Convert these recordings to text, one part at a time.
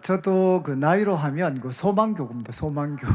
저도 그 나이로 하면 그 소망교구입니다. 소망교구.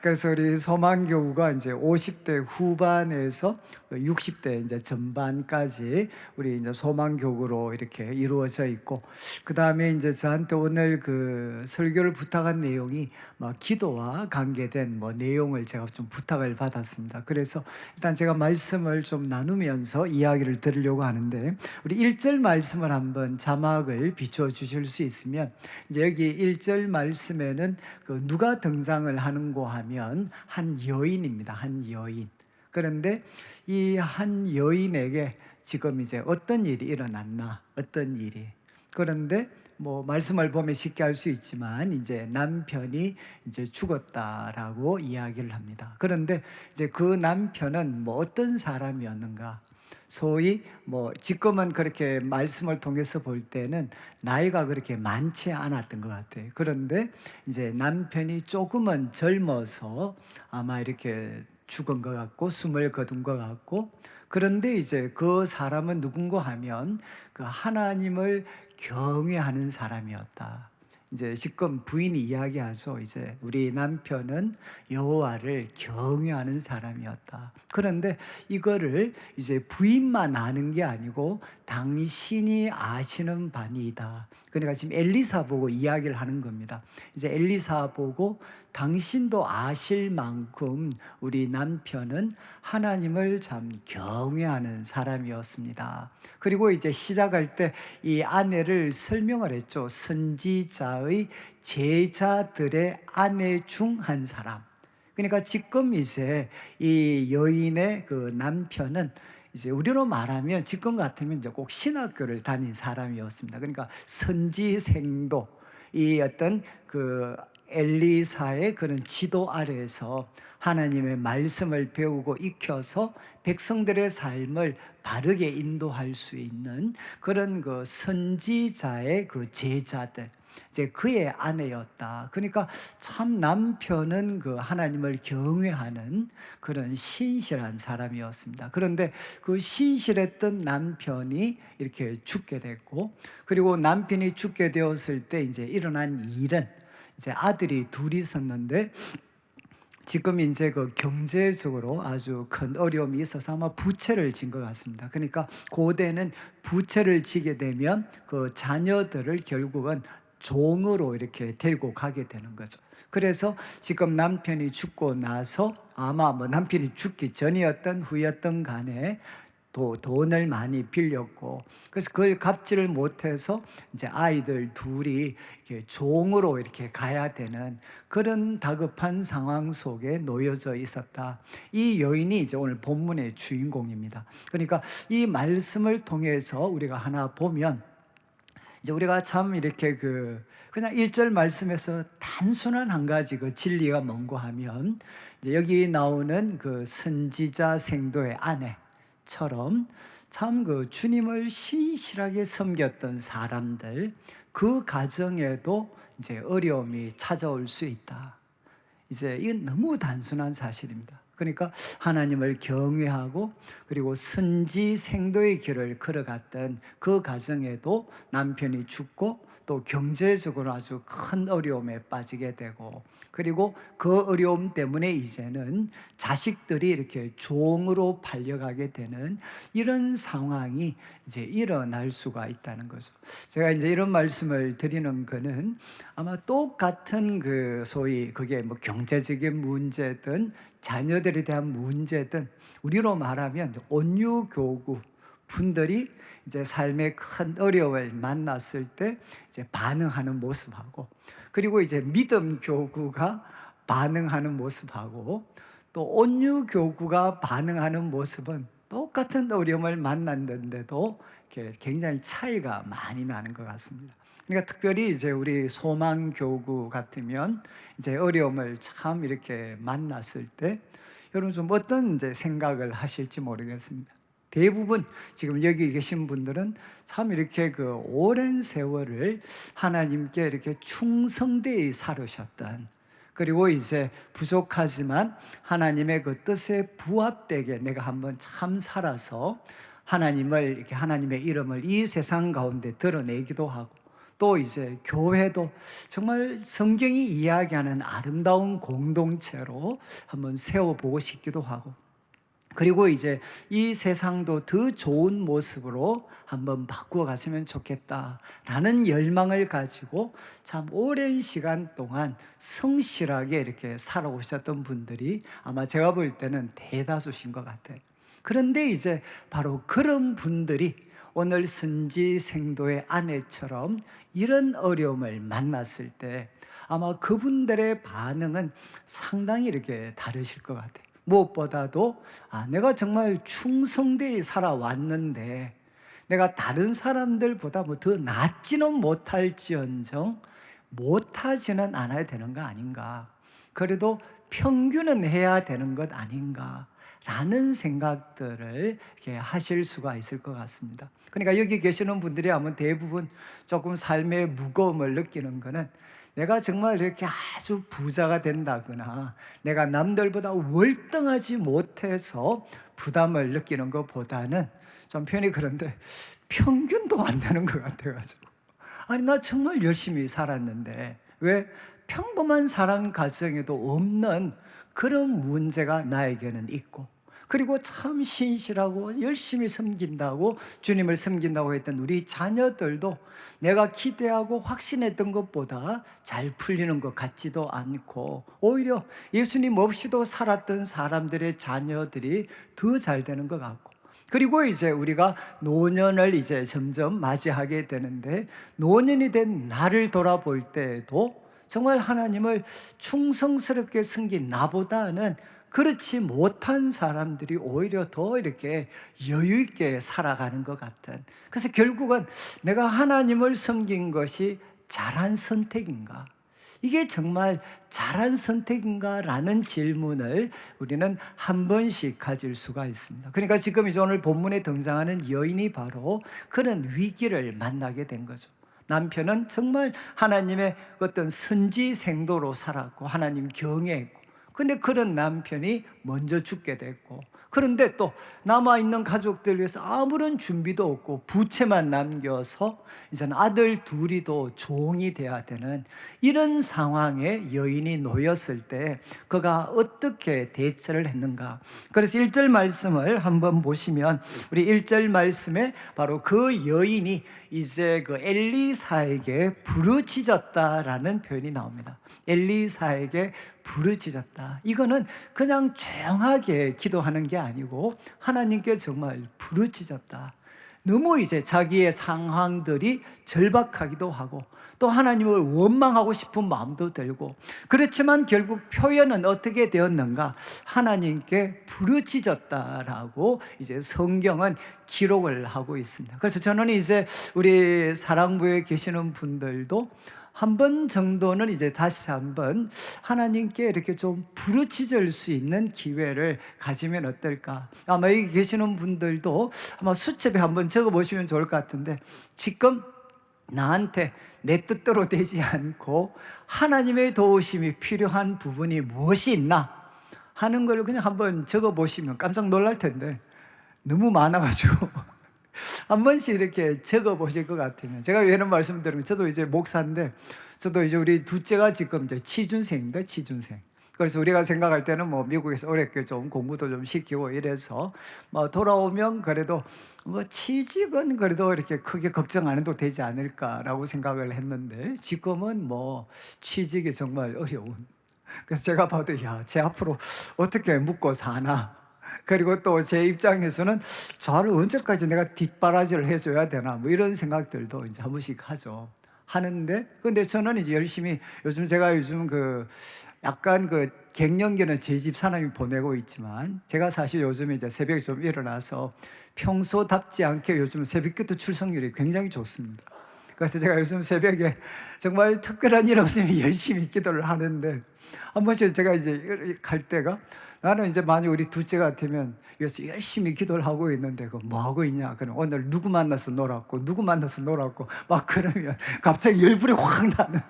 그래서 우리 소망교구가 이제 50대 후반에서 60대 이제 전반까지 우리 이제 소망교구로 이렇게 이루어져 있고, 그 다음에 이제 저한테 오늘 그 설교를 부탁한 내용이 막 기도와 관계된 뭐 내용을 제가 좀 부탁을 받았습니다. 그래서 일단 제가 말씀을 좀 나누면서 이야기를 드리려고 하는데, 우리 1절 말씀을 한번 자막을 비춰 주실 수 있으면, 이제 여기 1절 말씀에는 그 누가 등장을 하는고 하면 한 여인입니다. 한 여인. 그런데 이 한 여인에게 지금 이제 어떤 일이 일어났나, 어떤 일이. 그런데 뭐 말씀을 보면 쉽게 알 수 있지만 이제 남편이 이제 죽었다라고 이야기를 합니다. 그런데 이제 그 남편은 뭐 어떤 사람이었는가? 소위 뭐 지금은 그렇게 말씀을 통해서 볼 때는 나이가 그렇게 많지 않았던 것 같아요. 그런데 이제 남편이 조금은 젊어서 아마 이렇게 죽은 것 같고 숨을 거둔 것 같고, 그런데 이제 그 사람은 누군가 하면 그 하나님을 경외하는 사람이었다. 이제 지금 부인이 이야기하죠. 이제 우리 남편은 여호와를 경외하는 사람이었다. 그런데 이거를 이제 부인만 아는 게 아니고 당신이 아시는 바니이다. 그러니까 지금 엘리사 보고 이야기를 하는 겁니다. 이제 엘리사 보고 당신도 아실 만큼 우리 남편은 하나님을 참 경외하는 사람이었습니다. 그리고 이제 시작할 때 이 아내를 설명을 했죠. 선지자의 제자들의 아내 중 한 사람. 그러니까 지금 이제 이 여인의 그 남편은 이제 우리로 말하면 지금 같으면 이제 꼭 신학교를 다닌 사람이었습니다. 그러니까 선지생도, 이 어떤 그 엘리사의 그런 지도 아래에서 하나님의 말씀을 배우고 익혀서 백성들의 삶을 바르게 인도할 수 있는 그런 그 선지자의 그 제자들, 이제 그의 아내였다. 그러니까 참 남편은 그 하나님을 경외하는 그런 신실한 사람이었습니다. 그런데 그 신실했던 남편이 이렇게 죽게 됐고, 그리고 남편이 죽게 되었을 때 이제 일어난 일은, 이제 아들이 둘이 있었는데 지금 이제 그 경제적으로 아주 큰 어려움이 있어서 아마 부채를 진 것 같습니다. 그러니까 고대는 부채를 지게 되면 그 자녀들을 결국은 종으로 이렇게 데리고 가게 되는 거죠. 그래서 지금 남편이 죽고 나서 아마 뭐 남편이 죽기 전이었던 후였던 간에 또 돈을 많이 빌렸고, 그래서 그걸 갚지를 못해서 이제 아이들 둘이 이렇게 종으로 이렇게 가야 되는 그런 다급한 상황 속에 놓여져 있었다. 이 여인이 이제 오늘 본문의 주인공입니다. 그러니까 이 말씀을 통해서 우리가 하나 보면, 이제 우리가 참 이렇게 그냥 1절 말씀에서 단순한 한 가지 그 진리가 뭔고 하면, 이제 여기 나오는 그 선지자 생도의 아내처럼 참 그 주님을 신실하게 섬겼던 사람들, 그 가정에도 이제 어려움이 찾아올 수 있다. 이제 이건 너무 단순한 사실입니다. 그러니까 하나님을 경외하고 그리고 선지 생도의 길을 걸어갔던 그 가정에도 남편이 죽고 또 경제적으로 아주 큰 어려움에 빠지게 되고, 그리고 그 어려움 때문에 이제는 자식들이 이렇게 종으로 팔려가게 되는 이런 상황이 이제 일어날 수가 있다는 거죠. 제가 이제 이런 말씀을 드리는 거는 아마 똑같은 그 소위 그게 뭐 경제적인 문제든 자녀들에 대한 문제든, 우리로 말하면 온유교구 분들이 이제 삶의 큰 어려움을 만났을 때 이제 반응하는 모습하고, 그리고 이제 믿음 교구가 반응하는 모습하고, 또 온유 교구가 반응하는 모습은 똑같은 어려움을 만났는데도 이렇게 굉장히 차이가 많이 나는 것 같습니다. 그러니까 특별히 이제 우리 소망 교구 같으면 이제 어려움을 참 이렇게 만났을 때 여러분 좀 어떤 이제 생각을 하실지 모르겠습니다. 대부분 지금 여기 계신 분들은 참 이렇게 그 오랜 세월을 하나님께 이렇게 충성되이 살으셨던, 그리고 이제 부족하지만 하나님의 그 뜻에 부합되게 내가 한번 참 살아서 하나님을 이렇게 하나님의 이름을 이 세상 가운데 드러내기도 하고, 또 이제 교회도 정말 성경이 이야기하는 아름다운 공동체로 한번 세워보고 싶기도 하고, 그리고 이제 이 세상도 더 좋은 모습으로 한번 바꾸어 갔으면 좋겠다라는 열망을 가지고 참 오랜 시간 동안 성실하게 이렇게 살아오셨던 분들이 아마 제가 볼 때는 대다수신 것 같아요. 그런데 이제 바로 그런 분들이 오늘 선지생도의 아내처럼 이런 어려움을 만났을 때 아마 그분들의 반응은 상당히 이렇게 다르실 것 같아요. 무엇보다도 내가 정말 충성되이 살아왔는데 내가 다른 사람들보다 뭐 더 낫지는 못할지언정 못하지는 않아야 되는 거 아닌가, 그래도 평균은 해야 되는 것 아닌가 라는 생각들을 이렇게 하실 수가 있을 것 같습니다. 그러니까 여기 계시는 분들이 아마 대부분 조금 삶의 무거움을 느끼는 거는 내가 정말 이렇게 아주 부자가 된다거나 내가 남들보다 월등하지 못해서 부담을 느끼는 것보다는, 좀 편히 그런데 평균도 안 되는 것 같아가지고, 아니 나 정말 열심히 살았는데 왜 평범한 사람 가정에도 없는 그런 문제가 나에게는 있고, 그리고 참 신실하고 열심히 섬긴다고, 주님을 섬긴다고 했던 우리 자녀들도 내가 기대하고 확신했던 것보다 잘 풀리는 것 같지도 않고, 오히려 예수님 없이도 살았던 사람들의 자녀들이 더 잘 되는 것 같고, 그리고 이제 우리가 노년을 이제 점점 맞이하게 되는데, 노년이 된 나를 돌아볼 때에도 정말 하나님을 충성스럽게 섬긴 나보다는 그렇지 못한 사람들이 오히려 더 이렇게 여유 있게 살아가는 것 같은, 그래서 결국은 내가 하나님을 섬긴 것이 잘한 선택인가, 이게 정말 잘한 선택인가 라는 질문을 우리는 한 번씩 가질 수가 있습니다. 그러니까 지금 이제 오늘 본문에 등장하는 여인이 바로 그런 위기를 만나게 된 거죠. 남편은 정말 하나님의 어떤 선지생도로 살았고 하나님 경외했고, 근데 그런 남편이 먼저 죽게 됐고, 그런데 또 남아있는 가족들 위해서 아무런 준비도 없고 부채만 남겨서 이제는 아들 둘이도 종이 돼야 되는 이런 상황에 여인이 놓였을 때 그가 어떻게 대처를 했는가. 그래서 1절 말씀을 한번 보시면, 우리 1절 말씀에 바로 그 여인이 이제 그 엘리사에게 부르짖었다라는 표현이 나옵니다. 엘리사에게 부르짖었다. 이거는 그냥 조용하게 기도하는 게 아니고 하나님께 정말 부르짖었다. 너무 이제 자기의 상황들이 절박하기도 하고 또 하나님을 원망하고 싶은 마음도 들고, 그렇지만 결국 표현은 어떻게 되었는가? 하나님께 부르짖었다라고 이제 성경은 기록을 하고 있습니다. 그래서 저는 이제 우리 사랑부에 계시는 분들도 한 번 정도는 이제 다시 한번 하나님께 이렇게 좀 부르짖을 수 있는 기회를 가지면 어떨까. 아마 여기 계시는 분들도 아마 수첩에 한번 적어보시면 좋을 것 같은데, 지금 나한테 내 뜻대로 되지 않고 하나님의 도우심이 필요한 부분이 무엇이 있나 하는 걸 그냥 한번 적어보시면 깜짝 놀랄 텐데, 너무 많아가지고 한 번씩 이렇게 적어 보실 것 같으면, 제가 왜 이런 말씀 드리면, 저도 이제 목사인데 저도 이제 우리 둘째가 지금 이제 취준생입니다. 취준생. 그래서 우리가 생각할 때는 뭐 미국에서 어렵게 좀 공부도 좀 시키고 이래서 뭐 돌아오면 그래도 뭐 취직은 그래도 이렇게 크게 걱정 안 해도 되지 않을까라고 생각을 했는데, 지금은 뭐 취직이 정말 어려운, 그래서 제가 봐도 야, 제 앞으로 어떻게 묵고 사나, 그리고 또 제 입장에서는 저를 언제까지 내가 뒷바라지를 해줘야 되나, 뭐 이런 생각들도 이제 한 번씩 하는데, 근데 저는 이제 열심히, 제가 요즘 그 약간 그 갱년기는 제 집 사람이 보내고 있지만, 제가 사실 요즘 이제 새벽에 좀 일어나서 평소답지 않게 요즘 새벽기도 출석률이 굉장히 좋습니다. 그래서 제가 요즘 새벽에 정말 특별한 일 없으면 열심히 기도를 하는데, 한 번씩 제가 이제 갈 때가, 나는 이제 만약 우리 둘째 같으면 여기서 열심히 기도를 하고 있는데 그 뭐 하고 있냐, 그럼 오늘 누구 만나서 놀았고 누구 만나서 놀았고 막 그러면 갑자기 열불이 확 나는,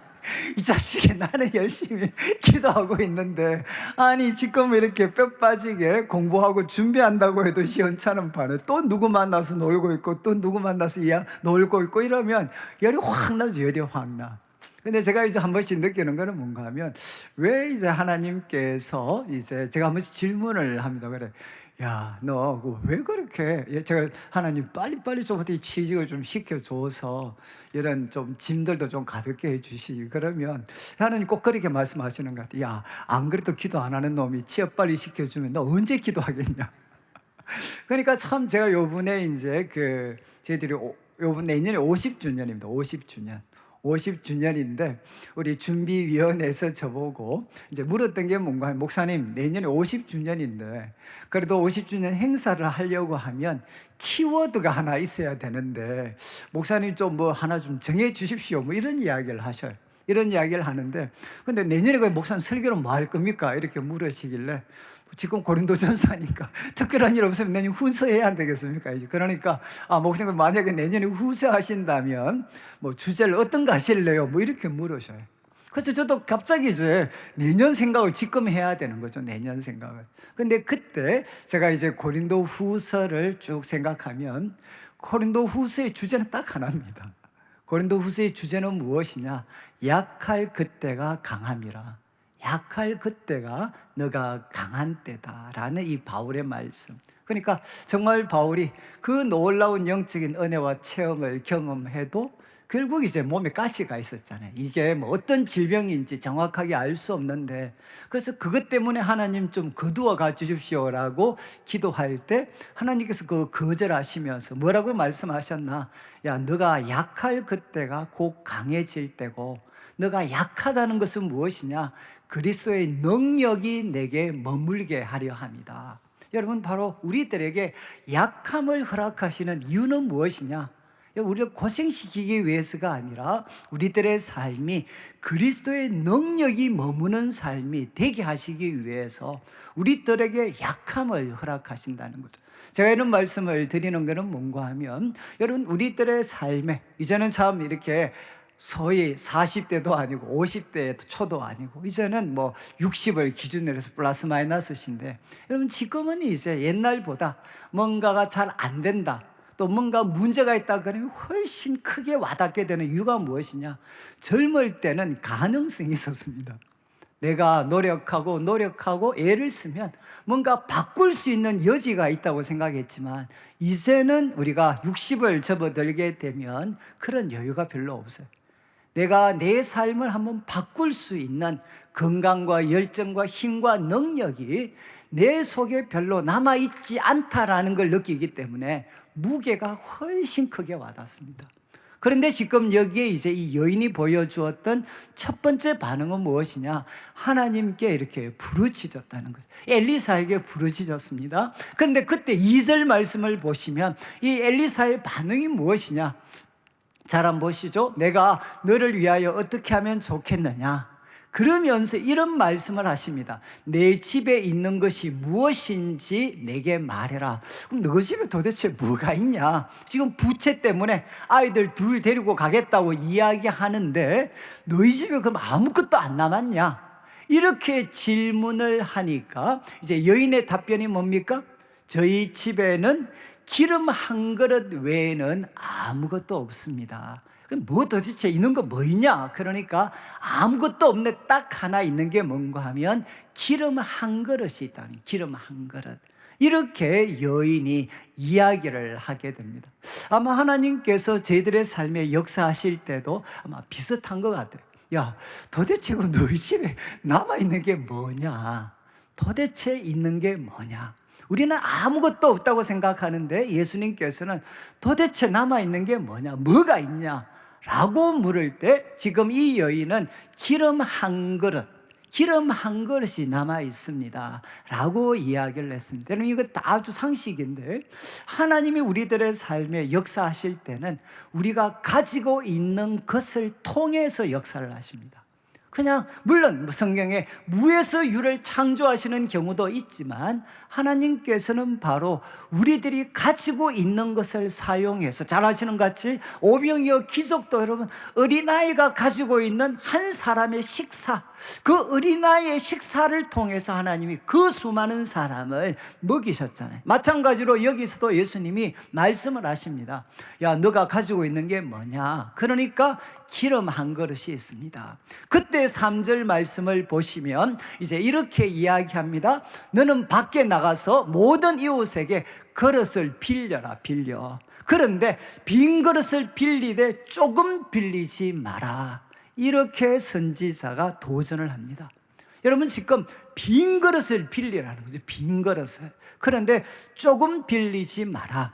이 자식이 나는 열심히 기도하고 있는데 아니 지금 이렇게 뼈 빠지게 공부하고 준비한다고 해도 시원찮은 판에 또 누구 만나서 놀고 있고 또 누구 만나서 놀고 있고 이러면 열이 확 나죠. 열이 확 나. 근데 제가 이제 한 번씩 느끼는 거는 뭔가 하면 왜 이제 하나님께서 이제 제가 한 번씩 질문을 합니다. 그래, 야, 너 왜 그렇게 제가 하나님 빨리빨리 좀 어떻게 취직을 좀 시켜줘서 이런 좀 짐들도 좀 가볍게 해주시. 그러면 하나님 꼭 그렇게 말씀하시는 것 같아요. 야, 안 그래도 기도 안 하는 놈이 취업 빨리 시켜주면 너 언제 기도하겠냐. 그러니까 참 제가 요번에 이제 저희들이 요번 내년에 50주년입니다. 50주년. 50주년인데 우리 준비위원회에서 저보고 이제 물었던 게 뭔가 하면 목사님 내년에 50주년인데 그래도 50주년 행사를 하려고 하면 키워드가 하나 있어야 되는데 목사님 좀 뭐 하나 좀 정해 주십시오 뭐 이런 이야기를 하셔요. 이런 이야기를 하는데 근데 내년에 그 목사님 설교는 뭐 할 겁니까? 이렇게 물으시길래 지금 고린도전서니까 특별한 일 없으면 내년 후서해야 안 되겠습니까? 그러니까 목사님 만약에 내년에 후서하신다면 뭐 주제를 어떤 거 하실래요? 뭐 이렇게 물으셔요. 그래서 저도 갑자기 이제 내년 생각을 지금 해야 되는 거죠. 내년 생각을. 근데 그때 제가 이제 고린도 후서를 쭉 생각하면 고린도 후서의 주제는 딱 하나입니다. 고린도 후서의 주제는 무엇이냐? 약할 그때가 강함이라. 약할 그때가 너가 강한 때다라는 이 바울의 말씀. 그러니까 정말 바울이 그 놀라운 영적인 은혜와 체험을 경험해도 결국 이제 몸에 가시가 있었잖아요. 이게 뭐 어떤 질병인지 정확하게 알 수 없는데 그래서 그것 때문에 하나님 좀 거두어 가 주십시오라고 기도할 때 하나님께서 그 거절하시면서 뭐라고 말씀하셨나? 야, 너가 약할 그때가 곧 강해질 때고 너가 약하다는 것은 무엇이냐? 그리스도의 능력이 내게 머물게 하려 합니다. 여러분, 바로 우리들에게 약함을 허락하시는 이유는 무엇이냐? 우리를 고생시키기 위해서가 아니라 우리들의 삶이 그리스도의 능력이 머무는 삶이 되게 하시기 위해서 우리들에게 약함을 허락하신다는 거죠. 제가 이런 말씀을 드리는 것은 뭔가 하면 여러분, 우리들의 삶에 이제는 참 이렇게 소위 40대도 아니고 50대 초도 아니고 이제는 뭐 60을 기준으로 해서 플러스 마이너스신데 여러분, 지금은 이제 옛날보다 뭔가가 잘 안 된다, 또 뭔가 문제가 있다 그러면 훨씬 크게 와닿게 되는 이유가 무엇이냐? 젊을 때는 가능성이 있었습니다. 내가 노력하고 애를 쓰면 뭔가 바꿀 수 있는 여지가 있다고 생각했지만 이제는 우리가 60을 접어들게 되면 그런 여유가 별로 없어요. 내가 내 삶을 한번 바꿀 수 있는 건강과 열정과 힘과 능력이 내 속에 별로 남아있지 않다라는 걸 느끼기 때문에 무게가 훨씬 크게 와닿습니다. 그런데 지금 여기에 이제 이 여인이 보여주었던 첫 번째 반응은 무엇이냐? 하나님께 이렇게 부르짖었다는 거죠. 엘리사에게 부르짖었습니다. 그런데 그때 2절 말씀을 보시면 이 엘리사의 반응이 무엇이냐? 잘 한번 보시죠. 내가 너를 위하여 어떻게 하면 좋겠느냐? 그러면서 이런 말씀을 하십니다. 내 집에 있는 것이 무엇인지 내게 말해라. 그럼 너 집에 도대체 뭐가 있냐? 지금 부채 때문에 아이들 둘 데리고 가겠다고 이야기하는데 너희 집에 그럼 아무것도 안 남았냐? 이렇게 질문을 하니까 이제 여인의 답변이 뭡니까? 저희 집에는 기름 한 그릇 외에는 아무것도 없습니다. 그럼 뭐 도대체 있는 거 뭐 있냐? 그러니까 아무것도 없네. 딱 하나 있는 게 뭔가 하면 기름 한 그릇이 있다는, 기름 한 그릇. 이렇게 여인이 이야기를 하게 됩니다. 아마 하나님께서 저희들의 삶에 역사하실 때도 아마 비슷한 것 같아요. 야, 도대체 너희 집에 남아있는 게 뭐냐? 도대체 있는 게 뭐냐? 우리는 아무것도 없다고 생각하는데 예수님께서는 도대체 남아있는 게 뭐냐? 뭐가 있냐? 라고 물을 때 지금 이 여인은 기름 한 그릇, 기름 한 그릇이 남아있습니다 라고 이야기를 했습니다. 여러분, 이거 다 아주 상식인데 하나님이 우리들의 삶에 역사하실 때는 우리가 가지고 있는 것을 통해서 역사를 하십니다. 그냥 물론 성경에 무에서 유를 창조하시는 경우도 있지만 하나님께서는 바로 우리들이 가지고 있는 것을 사용해서, 잘 아시는 것 같이 오병이어 귀족도 여러분 어린아이가 가지고 있는 한 사람의 식사, 그 어린아이의 식사를 통해서 하나님이 그 수많은 사람을 먹이셨잖아요. 마찬가지로 여기서도 예수님이 말씀을 하십니다. 야, 너가 가지고 있는 게 뭐냐? 그러니까 기름 한 그릇이 있습니다. 그때 3절 말씀을 보시면 이제 이렇게 이야기합니다. 너는 밖에 나가서 모든 이웃에게 그릇을 빌려라, 빌려. 그런데 빈 그릇을 빌리되 조금 빌리지 마라. 이렇게 선지자가 도전을 합니다. 여러분, 지금 빈 그릇을 빌리라는 거죠. 빈 그릇을. 그런데 조금 빌리지 마라.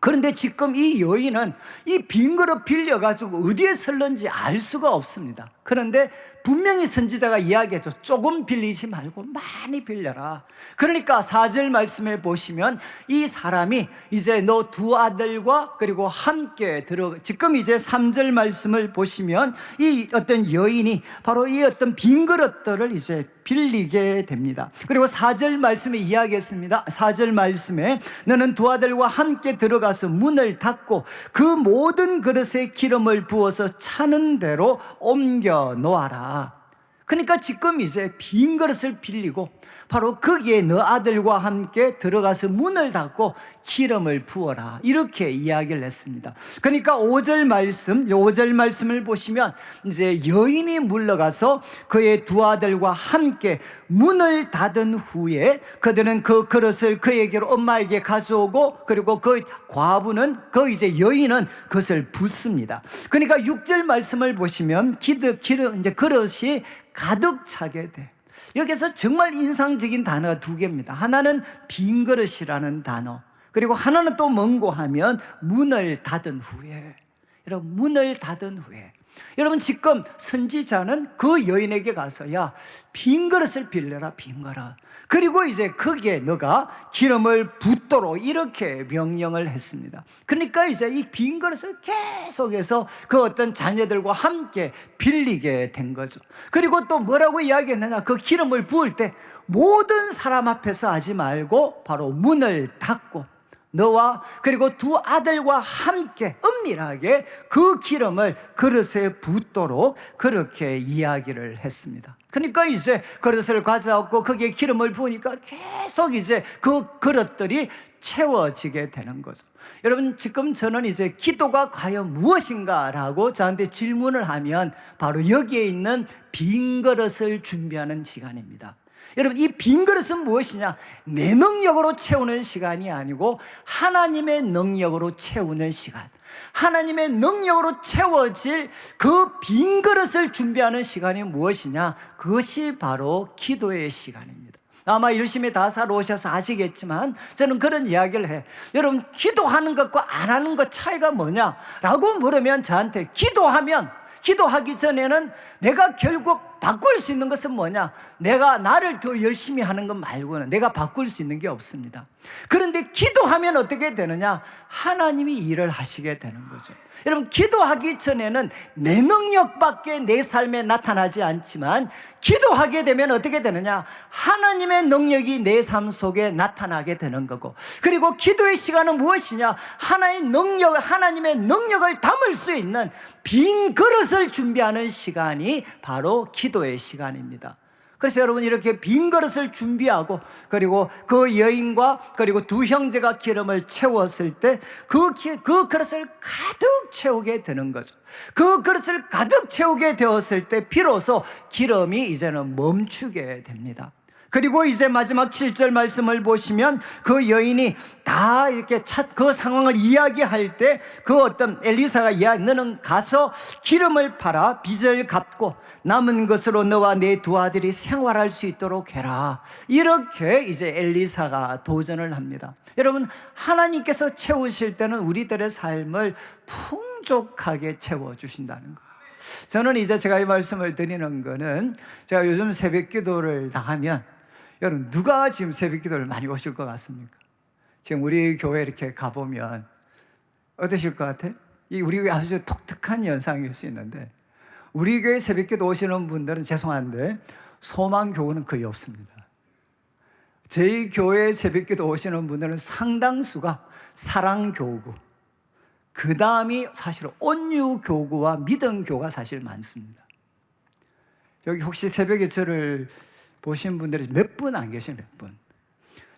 그런데 지금 이 여인은 이 빈 그릇 빌려가지고 어디에 설는지 알 수가 없습니다. 그런데 분명히 선지자가 이야기했죠. 조금 빌리지 말고 많이 빌려라. 그러니까 4절 말씀에 보시면 이 사람이 이제 너 두 아들과 그리고 함께 지금 이제 3절 말씀을 보시면 이 어떤 여인이 바로 이 어떤 빈 그릇들을 이제 빌리게 됩니다. 그리고 4절 말씀에 이야기했습니다. 4절 말씀에 너는 두 아들과 함께 들어가서 문을 닫고 그 모든 그릇에 기름을 부어서 차는 대로 옮겨 놓아라. 그러니까 지금 이제 빈 그릇을 빌리고 바로 거기에 너 아들과 함께 들어가서 문을 닫고 기름을 부어라, 이렇게 이야기를 했습니다. 그러니까 5절 말씀을 보시면 이제 여인이 물러가서 그의 두 아들과 함께 문을 닫은 후에 그들은 그 그릇을 그에게로 엄마에게 가져오고 그리고 그 과부는 이제 여인은 그것을 붓습니다. 그러니까 6절 말씀을 보시면 이제 그릇이 가득 차게 돼. 여기서 정말 인상적인 단어가 두 개입니다. 하나는 빈 그릇이라는 단어, 그리고 하나는 또 뭔고 하면 문을 닫은 후에. 여러분, 문을 닫은 후에 여러분, 지금 선지자는 그 여인에게 가서 야, 빈 그릇을 빌려라, 빈 그릇. 그리고 이제 거기에 너가 기름을 붓도록 이렇게 명령을 했습니다. 그러니까 이제 이 빈 그릇을 계속해서 그 어떤 자녀들과 함께 빌리게 된 거죠. 그리고 또 뭐라고 이야기했느냐, 그 기름을 부을 때 모든 사람 앞에서 하지 말고 바로 문을 닫고 너와 그리고 두 아들과 함께 은밀하게 그 기름을 그릇에 붓도록 그렇게 이야기를 했습니다. 그러니까 이제 그릇을 가져왔고 거기에 기름을 부으니까 계속 이제 그 그릇들이 채워지게 되는 거죠. 여러분, 지금 저는 이제 기도가 과연 무엇인가라고 저한테 질문을 하면 바로 여기에 있는 빈 그릇을 준비하는 시간입니다. 여러분, 이 빈 그릇은 무엇이냐? 내 능력으로 채우는 시간이 아니고 하나님의 능력으로 채우는 시간, 하나님의 능력으로 채워질 그 빈 그릇을 준비하는 시간이 무엇이냐? 그것이 바로 기도의 시간입니다. 아마 열심히 다 살아오셔서 아시겠지만 저는 그런 이야기를 해요. 여러분, 기도하는 것과 안 하는 것 차이가 뭐냐라고 물으면 저한테 기도하기 전에는 내가 결국 바꿀 수 있는 것은 뭐냐? 내가 나를 더 열심히 하는 것 말고는 내가 바꿀 수 있는 게 없습니다. 그런데 기도하면 어떻게 되느냐? 하나님이 일을 하시게 되는 거죠. 여러분, 기도하기 전에는 내 능력밖에 내 삶에 나타나지 않지만 기도하게 되면 어떻게 되느냐? 하나님의 능력이 내 삶 속에 나타나게 되는 거고, 그리고 기도의 시간은 무엇이냐? 하나님의 능력을 담을 수 있는 빈 그릇을 준비하는 시간이 바로 기도의 시간입니다. 그래서 여러분, 이렇게 빈 그릇을 준비하고 그리고 그 여인과 그리고 두 형제가 기름을 채웠을 때 그 그릇을 가득 채우게 되는 거죠. 그 그릇을 가득 채우게 되었을 때 비로소 기름이 이제는 멈추게 됩니다. 그리고 이제 마지막 7절 말씀을 보시면 그 여인이 다 이렇게 그 상황을 이야기할 때 그 어떤 엘리사가 너는 가서 기름을 팔아 빚을 갚고 남은 것으로 너와 내 두 아들이 생활할 수 있도록 해라. 이렇게 이제 엘리사가 도전을 합니다. 여러분, 하나님께서 채우실 때는 우리들의 삶을 풍족하게 채워주신다는 거예요. 저는 이제 제가 이 말씀을 드리는 거는, 제가 요즘 새벽 기도를 나가면 여러분, 누가 지금 새벽 기도를 많이 오실 것 같습니까? 지금 우리 교회 이렇게 가보면 어떠실 것 같아요? 우리 아주 독특한 현상일 수 있는데 우리 교회 새벽기도 오시는 분들은 죄송한데 소망교구는 거의 없습니다. 저희 교회 새벽기도 오시는 분들은 상당수가 사랑교구, 그 다음이 사실 온유교구와 믿음교구가 사실 많습니다. 여기 혹시 새벽에 저를 보신 분들이 몇 분 안 계세요? 몇 분?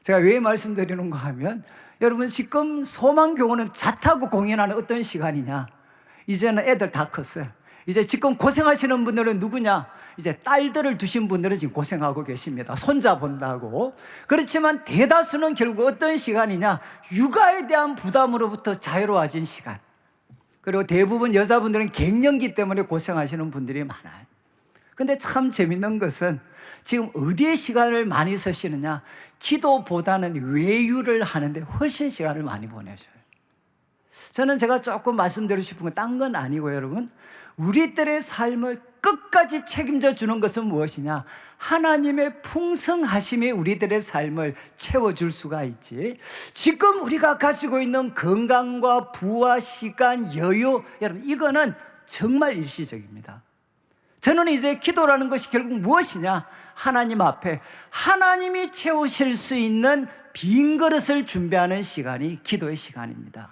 제가 왜 말씀드리는가 하면 여러분 지금 소망교구는 자타고 공연하는 어떤 시간이냐, 이제는 애들 다 컸어요. 이제 지금 고생하시는 분들은 누구냐? 이제 딸들을 두신 분들은 지금 고생하고 계십니다. 손자 본다고. 그렇지만 대다수는 결국 어떤 시간이냐? 육아에 대한 부담으로부터 자유로워진 시간. 그리고 대부분 여자분들은 갱년기 때문에 고생하시는 분들이 많아요. 근데 참 재밌는 것은 지금 어디에 시간을 많이 쓰시느냐? 기도보다는 외유를 하는데 훨씬 시간을 많이 보내셔요. 저는 제가 조금 말씀드리고 싶은 건 딴 건 아니고 여러분, 우리들의 삶을 끝까지 책임져 주는 것은 무엇이냐? 하나님의 풍성하심이 우리들의 삶을 채워줄 수가 있지, 지금 우리가 가지고 있는 건강과 부와 시간, 여유, 여러분 이거는 정말 일시적입니다. 저는 이제 기도라는 것이 결국 무엇이냐? 하나님 앞에 하나님이 채우실 수 있는 빈 그릇을 준비하는 시간이 기도의 시간입니다.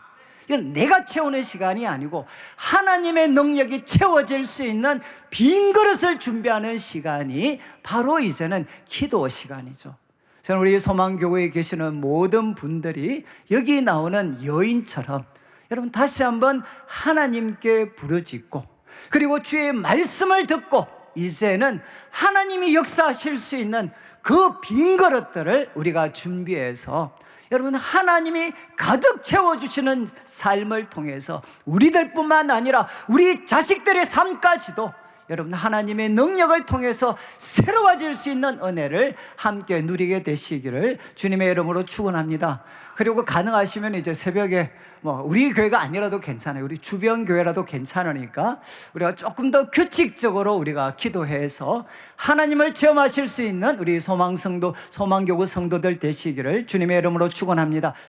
이건 내가 채우는 시간이 아니고 하나님의 능력이 채워질 수 있는 빈 그릇을 준비하는 시간이 바로 이제는 기도 시간이죠. 저는 우리 소망교회에 계시는 모든 분들이 여기 나오는 여인처럼 여러분 다시 한번 하나님께 부르짖고, 그리고 주의 말씀을 듣고 이제는 하나님이 역사하실 수 있는 그 빈 그릇들을 우리가 준비해서 여러분 하나님이 가득 채워주시는 삶을 통해서 우리들뿐만 아니라 우리 자식들의 삶까지도 여러분 하나님의 능력을 통해서 새로워질 수 있는 은혜를 함께 누리게 되시기를 주님의 이름으로 축원합니다. 그리고 가능하시면 이제 새벽에 우리 교회가 아니라도 괜찮아요. 우리 주변 교회라도 괜찮으니까 우리가 조금 더 규칙적으로 우리가 기도해서 하나님을 체험하실 수 있는 우리 소망성도, 소망교구 성도들 되시기를 주님의 이름으로 축원합니다.